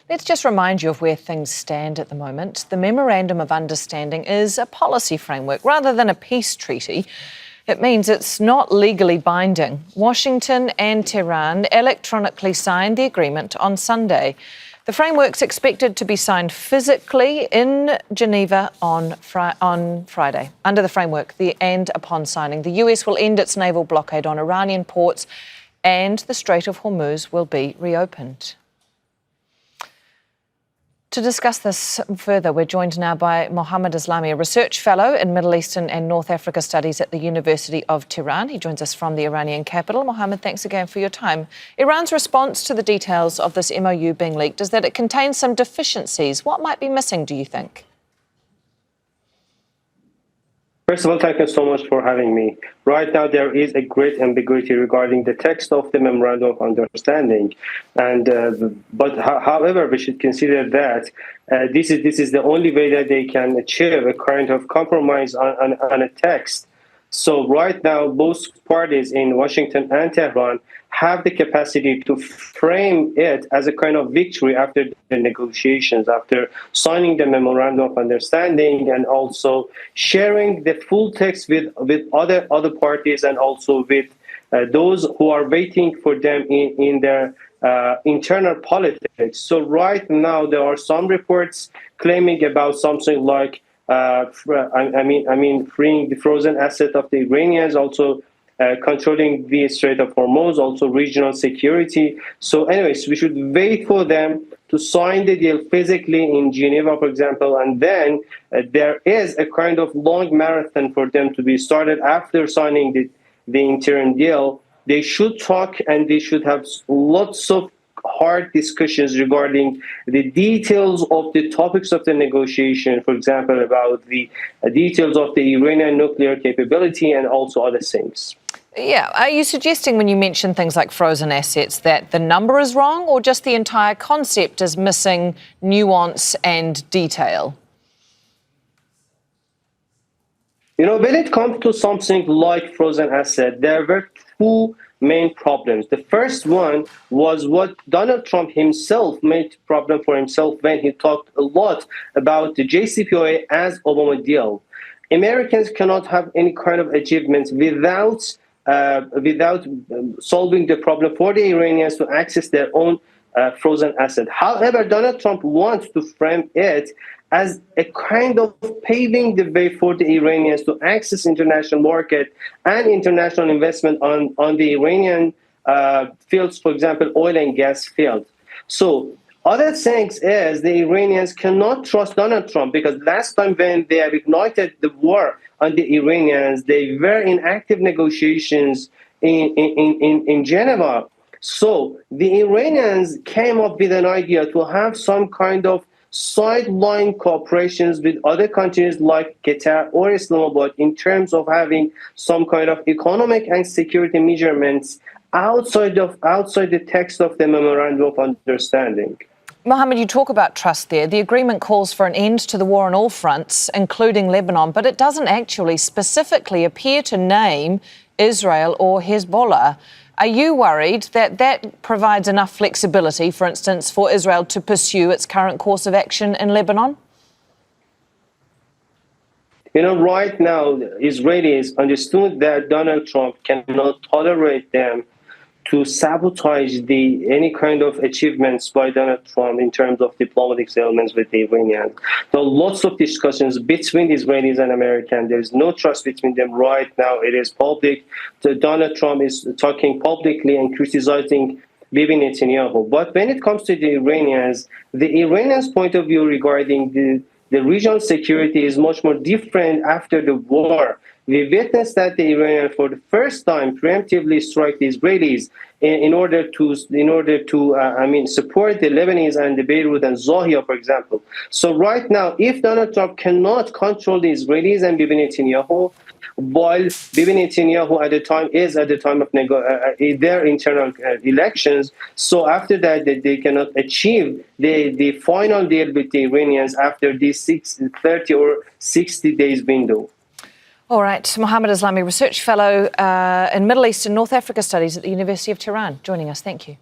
Let's just remind you of where things stand at the moment. The Memorandum of Understanding is a policy framework rather than a peace treaty. It means it's not legally binding. Washington and Tehran electronically signed the agreement on Sunday. The framework's expected to be signed physically in Geneva on Friday. Under the framework, and upon signing, the US will end its naval blockade on Iranian ports and the Strait of Hormuz will be reopened. To discuss this further, we're joined now by Mohamed Eslami, a research fellow in Middle Eastern and North Africa studies at the University of Tehran. He joins us from the Iranian capital. Mohamed, thanks again for your time. Iran's response to the details of this MOU being leaked is that it contains some deficiencies. What might be missing, do you think? First of all, thank you so much for having me. Right now, there is a great ambiguity regarding the text of the Memorandum of Understanding, however, we should consider that this is the only way that they can achieve a kind of compromise on a text. So right now, both parties in Washington and Tehran have the capacity to frame it as a kind of victory after the negotiations, after signing the Memorandum of Understanding and also sharing the full text with other parties and also with those who are waiting for them in their internal politics. So right now, there are some reports claiming about something like freeing the frozen asset of the Iranians, also controlling the Strait of Hormuz, also regional security. So anyways, we should wait for them to sign the deal physically in Geneva, for example, and then there is a kind of long marathon for them to be started after signing the interim deal. They should talk and they should have lots of hard discussions regarding the details of the topics of the negotiation, for example, about the details of the Iranian nuclear capability and also other things. Yeah. Are you suggesting when you mention things like frozen assets that the number is wrong or just the entire concept is missing nuance and detail? You know, when it comes to something like frozen asset, there were two main problems. The first one was what Donald Trump himself made problem for himself when he talked a lot about the JCPOA as Obama deal. Americans cannot have any kind of achievements without solving the problem for the Iranians to access their own frozen asset. However, Donald Trump wants to frame it as a kind of paving the way for the Iranians to access international market and international investment on the Iranian fields, for example, oil and gas field. So other things is the Iranians cannot trust Donald Trump because last time when they have ignited the war on the Iranians, they were in active negotiations in Geneva. So the Iranians came up with an idea to have some kind of sideline cooperations with other countries like Qatar or Islamabad in terms of having some kind of economic and security measurements outside the text of the Memorandum of Understanding. Mohamed, you talk about trust there. The agreement calls for an end to the war on all fronts, including Lebanon, but it doesn't actually specifically appear to name Israel or Hezbollah. Are you worried that that provides enough flexibility, for instance, for Israel to pursue its current course of action in Lebanon? You know, right now, Israelis understood that Donald Trump cannot tolerate them to sabotage any kind of achievements by Donald Trump in terms of diplomatic settlements with the Iranians. There are lots of discussions between Israelis and Americans. There is no trust between them right now. It is public. Donald Trump is talking publicly and criticizing Bibi Netanyahu. But when it comes to the Iranians point of view regarding the regional security is much more different after the war. We witnessed that the Iranians, for the first time, preemptively strike the Israelis in order to support the Lebanese and the Beirut and Zahia, for example. So right now, if Donald Trump cannot control the Israelis and Bibi Netanyahu, while Bibi Netanyahu at the time of their internal elections, so after that they cannot achieve the final deal with the Iranians after this 30 or 60 days window. All right, Mohamed Eslami, Research Fellow in Middle East and North Africa Studies at the University of Tehran, joining us. Thank you.